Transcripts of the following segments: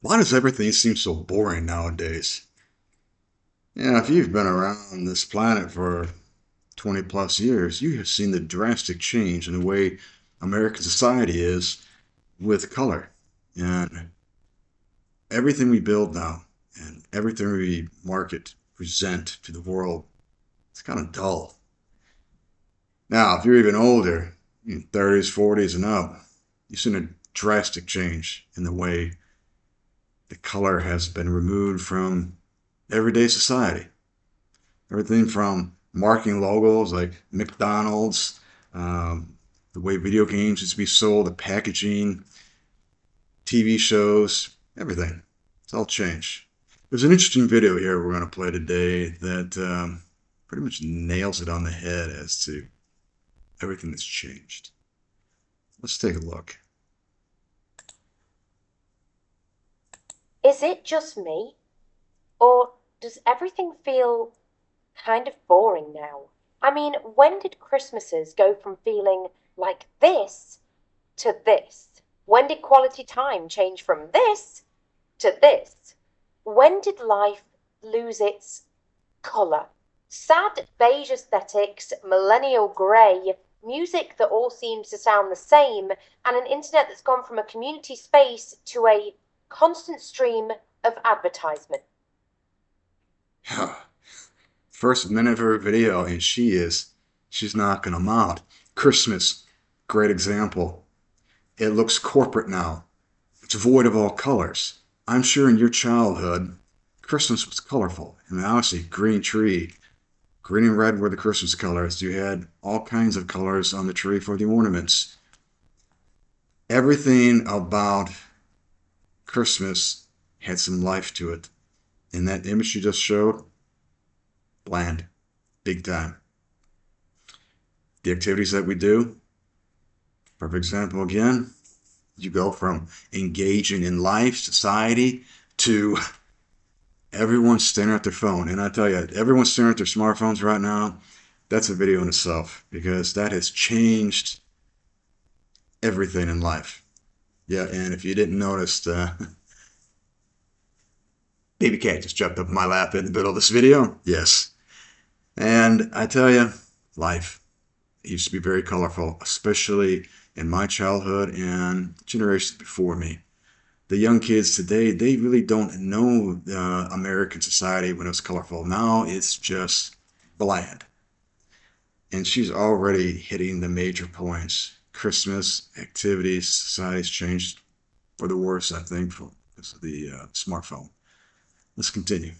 Why does everything seem so boring nowadays? Yeah, if you've been around this planet for 20 plus years, you have seen the drastic change in the way American society is with color. And everything we build now and everything we market, present to the world, it's kind of dull. Now, if you're even older, 30s, 40s, and up, you've seen a drastic change in the way the color has been removed from everyday society. Everything from marketing logos like McDonald's, the way video games used to be sold, the packaging, TV shows, everything. It's all changed. There's an interesting video here we're going to play today that pretty much nails it on the head as to everything that's changed. Let's take a look. Is it just me? Or does everything feel kind of boring now? I mean, when did Christmases go from feeling like this to this? When did quality time change from this to this? When did life lose its colour? Sad beige aesthetics, millennial grey, music that all seems to sound the same, and an internet that's gone from a community space to a constant stream of advertisement. First minute of her video, and she's knocking them out. Christmas, great example. It looks corporate now. It's void of all colors. I'm sure in your childhood, Christmas was colorful. I mean, obviously, green tree. Green and red were the Christmas colors. You had all kinds of colors on the tree for the ornaments. Everything about Christmas had some life to it. And that image you just showed, bland, big time. The activities that we do, perfect example again, you go from engaging in life, society, to everyone's staring at their phone. And I tell you, everyone's staring at their smartphones right now. That's a video in itself because that has changed everything in life. Yeah, and if you didn't notice, baby cat just jumped up in my lap in the middle of this video. Yes. And I tell you, life used to be very colorful, especially in my childhood and generations before me. The young kids today, they really don't know American society when it was colorful. Now it's just bland. And she's already hitting the major points. Christmas, activities, society's changed for the worse, I think, because of the smartphone. Let's continue.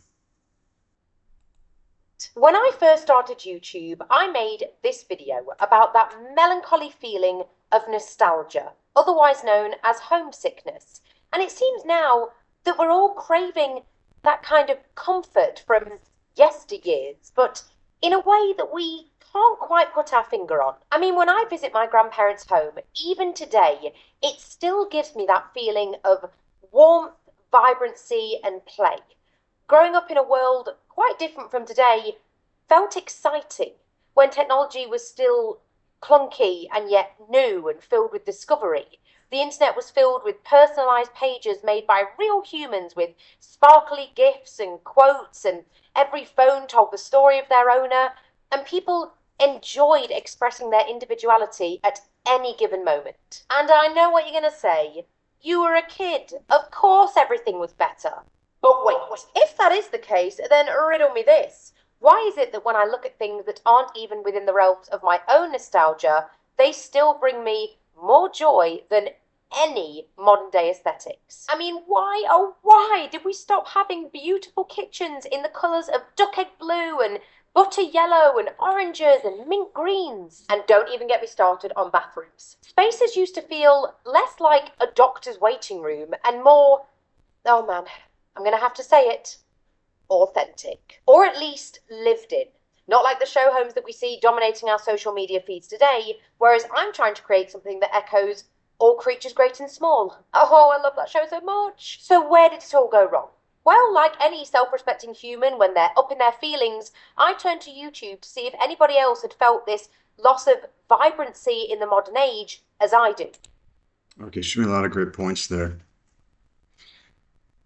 When I first started YouTube, I made this video about that melancholy feeling of nostalgia, otherwise known as homesickness. And it seems now that we're all craving that kind of comfort from yesteryears, but in a way that we can't quite put our finger on. I mean, when I visit my grandparents' home, even today, it still gives me that feeling of warmth, vibrancy, and play. Growing up in a world quite different from today felt exciting when technology was still clunky and yet new and filled with discovery. The internet was filled with personalised pages made by real humans with sparkly gifs and quotes, and every phone told the story of their owner, and people enjoyed expressing their individuality at any given moment. And I know what you're going to say. You were a kid. Of course everything was better. But wait, if that is the case, then riddle me this. Why is it that when I look at things that aren't even within the realms of my own nostalgia, they still bring me more joy than any modern day aesthetics? I mean, why, oh why did we stop having beautiful kitchens in the colours of duck egg blue and butter yellow and oranges and mint greens? And don't even get me started on bathrooms. Spaces used to feel less like a doctor's waiting room and more, oh man, I'm going to have to say it, authentic. Or at least lived in. Not like the show homes that we see dominating our social media feeds today, whereas I'm trying to create something that echoes all creatures great and small. Oh, I love that show so much. So where did it all go wrong? Well, like any self-respecting human, when they're up in their feelings, I turned to YouTube to see if anybody else had felt this loss of vibrancy in the modern age as I do. Okay, she made a lot of great points there.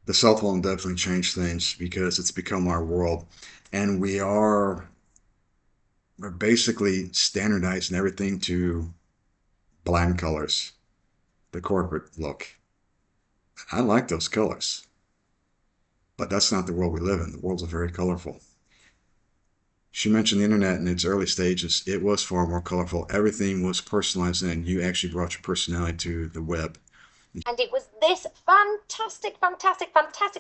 The cell phone definitely changed things because it's become our world, and we're basically standardizing everything to bland colors, the corporate look. I like those colors, but that's not the world we live in. The world's very colorful. She mentioned the internet in its early stages. It was far more colorful. Everything was personalized, and you actually brought your personality to the web. And it was this fantastic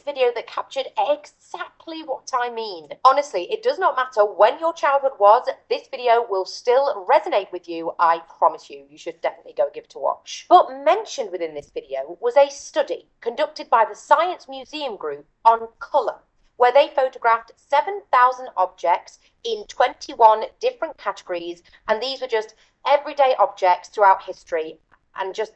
video that captured exactly what I mean. Honestly, it does not matter when your childhood was, this video will still resonate with you, I promise you. You should definitely go give it a watch. But mentioned within this video was a study conducted by the Science Museum Group on colour, where they photographed 7,000 objects in 21 different categories, and these were just everyday objects throughout history, and just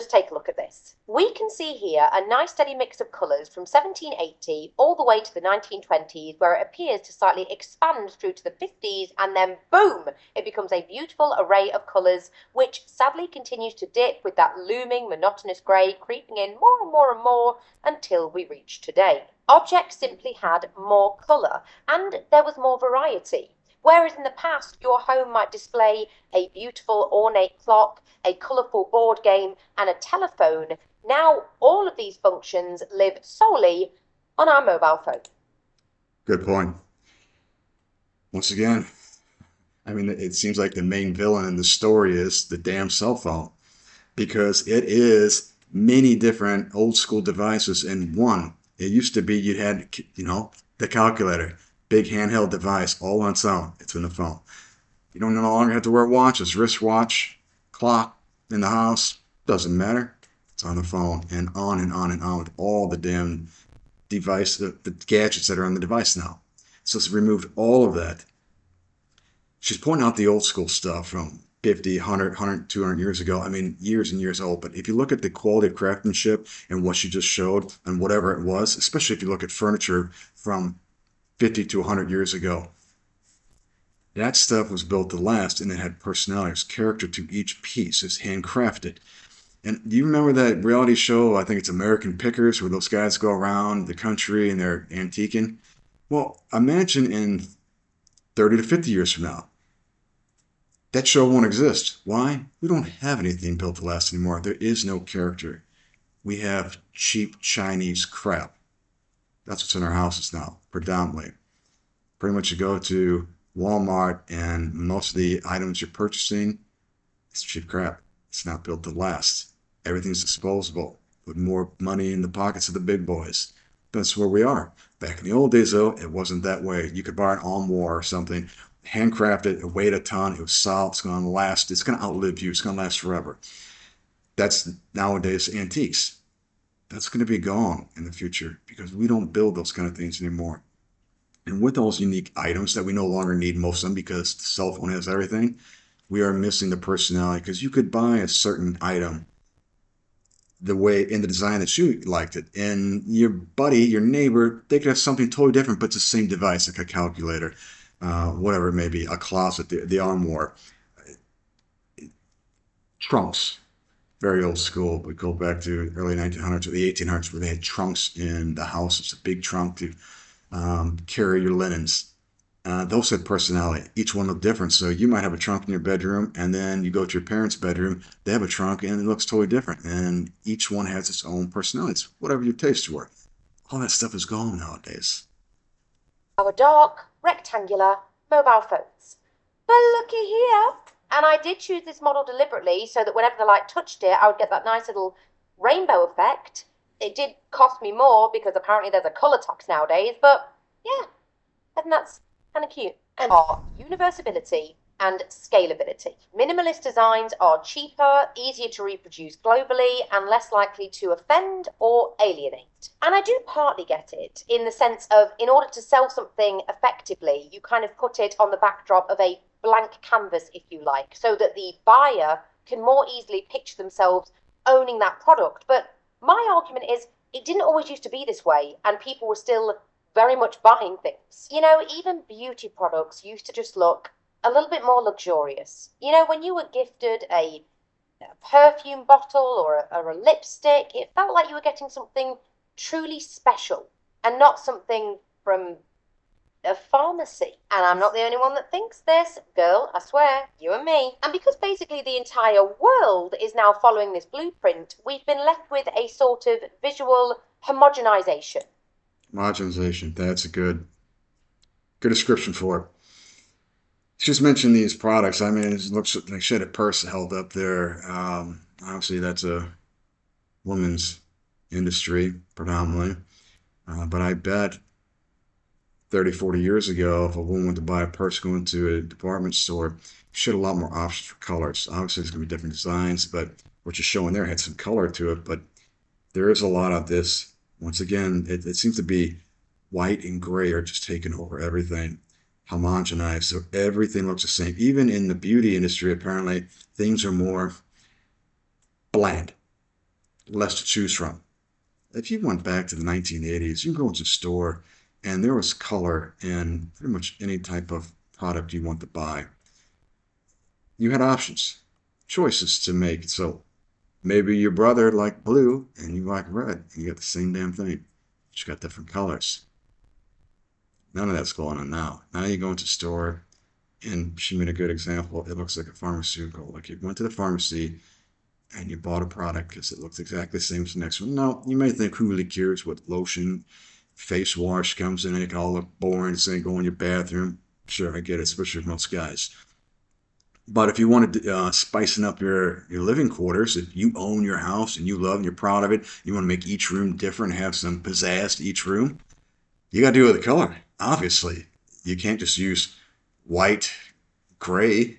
take a look at this. We can see here a nice steady mix of colours from 1780 all the way to the 1920s, where it appears to slightly expand through to the 50s, and then boom, it becomes a beautiful array of colours, which sadly continues to dip with that looming monotonous grey creeping in more and more and more until we reach today. Objects simply had more colour, and there was more variety. Whereas in the past, your home might display a beautiful ornate clock, a colourful board game, and a telephone, now all of these functions live solely on our mobile phone. Good point. Once again, I mean, it seems like the main villain in the story is the damn cell phone because it is many different old school devices in one. It used to be you had, the calculator, big handheld device all on its own. It's in the phone. You don't no longer have to wear watches, wristwatch, clock in the house. Doesn't matter. It's on the phone and on and on and on with all the damn device, the gadgets that are on the device now. So it's removed all of that. She's pointing out the old school stuff from 50, 100, 200 years ago. I mean, years and years old. But if you look at the quality of craftsmanship and what she just showed and whatever it was, especially if you look at furniture from 50 to 100 years ago, that stuff was built to last and it had personality. It was character to each piece. It's handcrafted. And do you remember that reality show? I think it's American Pickers, where those guys go around the country and they're antiquing. Well, imagine in 30 to 50 years from now, that show won't exist. Why? We don't have anything built to last anymore. There is no character. We have cheap Chinese crap. That's what's in our houses now, predominantly. Pretty much you go to Walmart and most of the items you're purchasing, it's cheap crap. It's not built to last. Everything's disposable. Put more money in the pockets of the big boys. That's where we are. Back in the old days, though, it wasn't that way. You could buy an armoire or something, handcrafted, it weighed a ton, it was solid, it's going to last, it's going to outlive you, it's going to last forever. That's nowadays antiques. That's going to be gone in the future because we don't build those kind of things anymore. And with those unique items that we no longer need, most of them because the cell phone has everything, we are missing the personality because you could buy a certain item the way in the design that you liked it. And your buddy, your neighbor, they could have something totally different, but it's the same device, like a calculator, whatever it may be, a closet, the armoire, trunks. Very old school. We go back to early 1900s or the 1800s where they had trunks in the house. It's a big trunk to carry your linens. Those had personality. Each one looked different. So you might have a trunk in your bedroom, and then you go to your parents' bedroom, they have a trunk, and it looks totally different. And each one has its own personality. It's whatever your tastes were. All that stuff is gone nowadays. Our dark, rectangular mobile phones. But looky here. And I did choose this model deliberately so that whenever the light touched it, I would get that nice little rainbow effect. It did cost me more because apparently there's a colour tax nowadays, but yeah, I think that's kind of cute. And are universability and scalability. Minimalist designs are cheaper, easier to reproduce globally, and less likely to offend or alienate. And I do partly get it, in the sense of, in order to sell something effectively, you kind of put it on the backdrop of a blank canvas, if you like, so that the buyer can more easily picture themselves owning that product. But my argument is, it didn't always used to be this way, and people were still very much buying things. You know, even beauty products used to just look a little bit more luxurious. You know, when you were gifted a perfume bottle or a lipstick, it felt like you were getting something truly special and not something from a pharmacy. And I'm not the only one that thinks this. Girl, I swear, you and me. And because basically the entire world is now following this blueprint, we've been left with a sort of visual homogenization. Homogenization. That's a good description for it. Just mentioned these products. I mean, it looks like she had a purse held up there. Obviously, that's a woman's industry predominantly. But I bet 30, 40 years ago, if a woman went to buy a purse going to a department store, she had a lot more options for colors. Obviously, there's going to be different designs, but what you're showing there had some color to it. But there is a lot of this. Once again, it seems to be white and gray are just taking over everything, homogenized. So everything looks the same. Even in the beauty industry, apparently, things are more bland, less to choose from. If you went back to the 1980s, you can go into a store and there was color in pretty much any type of product you want to buy. You had options, choices to make. So maybe your brother liked blue and you like red. And you got the same damn thing. Just got different colors. None of that's going on now. Now you go into a store, and she made a good example. It looks like a pharmaceutical. Like you went to the pharmacy and you bought a product because it looks exactly the same as the next one. No, you may think who really cares what lotion, face wash comes in, and it can all look boring. It's going to go in your bathroom. Sure, I get it, especially with most guys. But if you wanted to spicing up your living quarters, if you own your house and you love and you're proud of it, you want to make each room different, have some pizzazz to each room, you got to do it with the color. Obviously, you can't just use white, gray.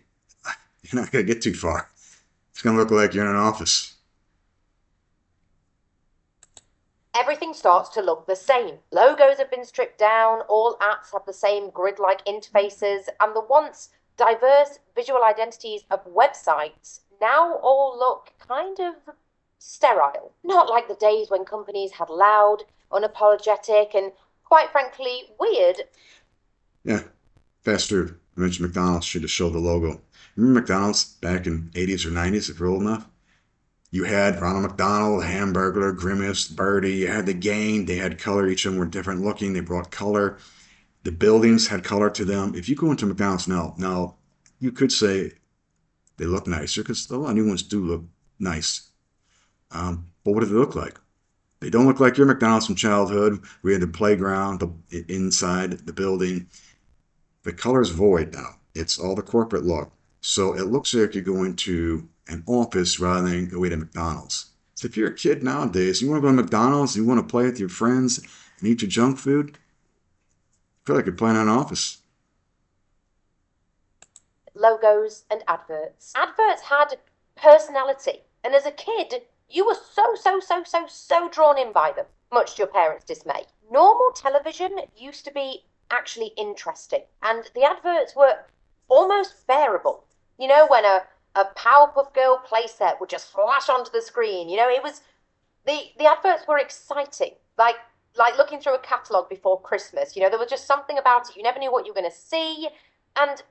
You're not going to get too far. It's going to look like you're in an office. Everything starts to look the same. Logos have been stripped down, all apps have the same grid-like interfaces, and the once diverse visual identities of websites now all look kind of sterile. Not like the days when companies had loud, unapologetic, and quite frankly, weird. Yeah, fast food. I mentioned McDonald's should have showed the logo. Remember McDonald's back in 80s or 90s, if you're old enough? You had Ronald McDonald, Hamburglar, Grimace, Birdie. You had the gang. They had color. Each of them were different looking. They brought color. The buildings had color to them. If you go into McDonald's now you could say they look nicer because a lot of new ones do look nice. But what do they look like? They don't look like your McDonald's from childhood. We had the playground inside the building. The color is void now. It's all the corporate look. So it looks like you're going to an office rather than go to McDonald's. So if you're a kid nowadays, you want to go to McDonald's, you want to play with your friends and eat your junk food, I feel like you're playing in an office. Logos and adverts. Adverts had personality, and as a kid, you were so drawn in by them, much to your parents' dismay. Normal television used to be actually interesting, and the adverts were almost bearable. You know, when a Powerpuff Girl playset would just flash onto the screen. You know, it was the adverts were exciting, like looking through a catalogue before Christmas. You know, there was just something about it. You never knew what you were going to see, and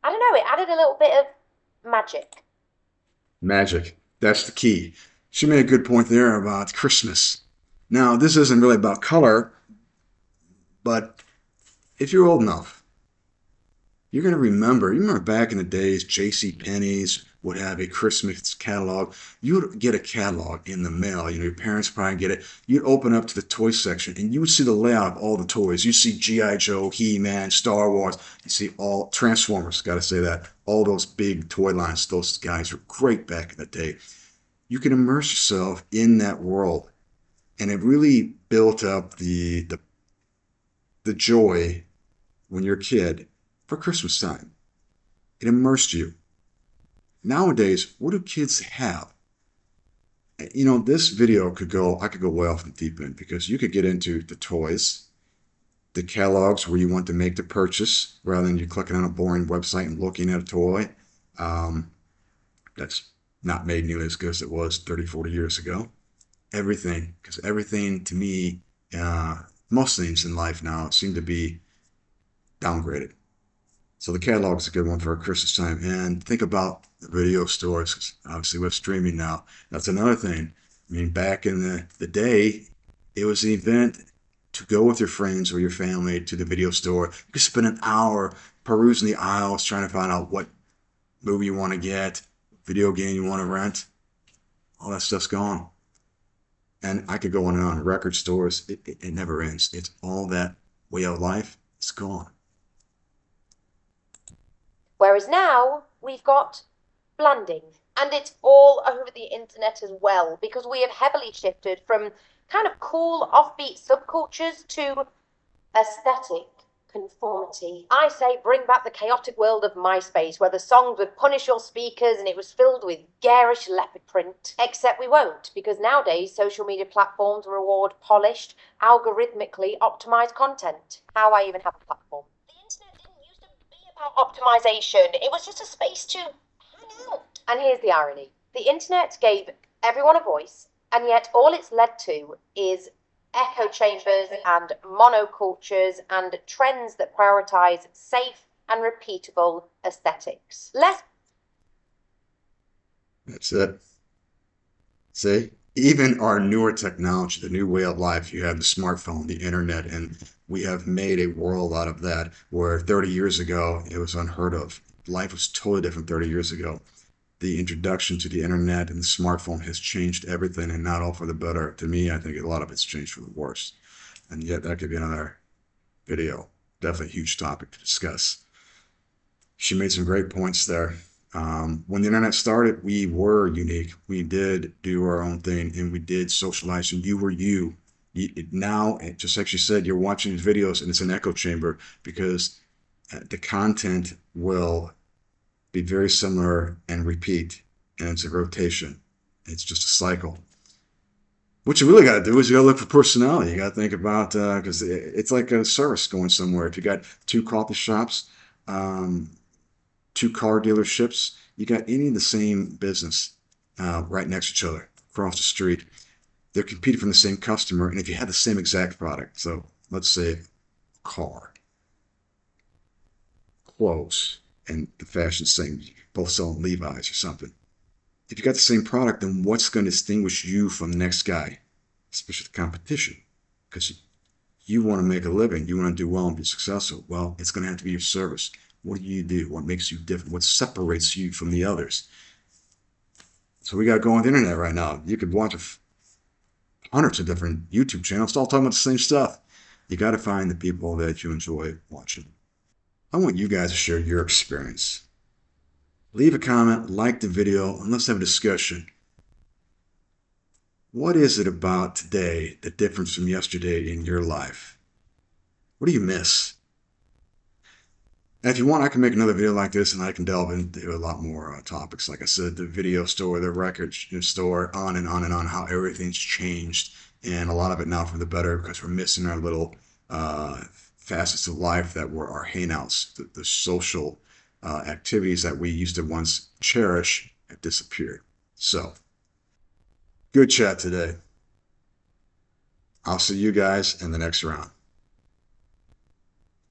I don't know, it added a little bit of magic. Magic. That's the key. She made a good point there about Christmas. Now, this isn't really about color, but if you're old enough, you're going to remember. You remember back in the days, J.C. Penney's would have a Christmas catalog. You would get a catalog in the mail. You know, your parents probably get it. You'd open up to the toy section, and you would see the layout of all the toys. You'd see G.I. Joe, He-Man, Star Wars. You see all Transformers. Got to say that. All those big toy lines. Those guys were great back in the day. You can immerse yourself in that world, and it really built up the joy when you're a kid for Christmas time. It immersed you. Nowadays, what do kids have? You know, this video I could go way off the deep end because you could get into the toys, the catalogs where you want to make the purchase rather than you clicking on a boring website and looking at a toy. That's not made nearly as good as it was 30, 40 years ago. Everything, because everything to me, most things in life now seem to be downgraded. So the catalog is a good one for Christmas time. And think about the video stores. Obviously, we're streaming now. That's another thing. I mean, back in the day, It was an event to go with your friends or your family to the video store. You could spend an hour perusing the aisles trying to find out what movie you want to get, video game you want to rent. All that stuff's gone. And I could go on and on. Record stores, it never ends. It's all that way of life. It's gone. Whereas now we've got blanding. And it's all over the internet as well, because we have heavily shifted from kind of cool, offbeat subcultures to aesthetic conformity. I say bring back the chaotic world of MySpace, where the songs would punish your speakers and it was filled with garish leopard print. Except we won't, because nowadays social media platforms reward polished, algorithmically optimized content. How I even have a platform. The internet didn't used to be about optimization. It was just a space to hang out. And here's the irony. The internet gave everyone a voice, and yet all it's led to is echo chambers and monocultures and trends that prioritize safe and repeatable aesthetics. That's it. See? Even our newer technology, the new way of life, you have the smartphone, the internet, and we have made a world out of that where 30 years ago it was unheard of. Life was totally different 30 years ago. The introduction to the internet and the smartphone has changed everything, and not all for the better. To me, I think a lot of it's changed for the worse. And yet that could be another video. Definitely a huge topic to discuss. She made some great points there. When the internet started, we were unique. We did do our own thing, and we did socialize, and you were you. Now, just like she said, you're watching these videos, and it's an echo chamber because the content will be very similar and repeat, and it's a rotation. It's just a cycle. What you really got to do is you got to look for personality. You got to think about because it's like a service going somewhere. If you got two coffee shops, two car dealerships, you got any of the same business right next to each other across the street. They're competing for the same customer, and if you had the same exact product, so let's say car, clothes, and the fashion same, both selling Levi's or something. If you got the same product, then what's going to distinguish you from the next guy, especially the competition? Because you want to make a living, you want to do well and be successful. Well, it's going to have to be your service. What do you do? What makes you different? What separates you from the others? So we got to go on the internet right now. You could watch hundreds of different YouTube channels, all talking about the same stuff. You got to find the people that you enjoy watching. I want you guys to share your experience. Leave a comment, like the video, and let's have a discussion. What is it about today, the difference from yesterday in your life? What do you miss? And if you want, I can make another video like this, and I can delve into a lot more topics. Like I said, the video store, the record store, on and on and on, how everything's changed. And a lot of it now for the better because we're missing our little facets of life that were our hangouts, the social activities that we used to once cherish have disappeared. So, good chat today. I'll see you guys in the next round.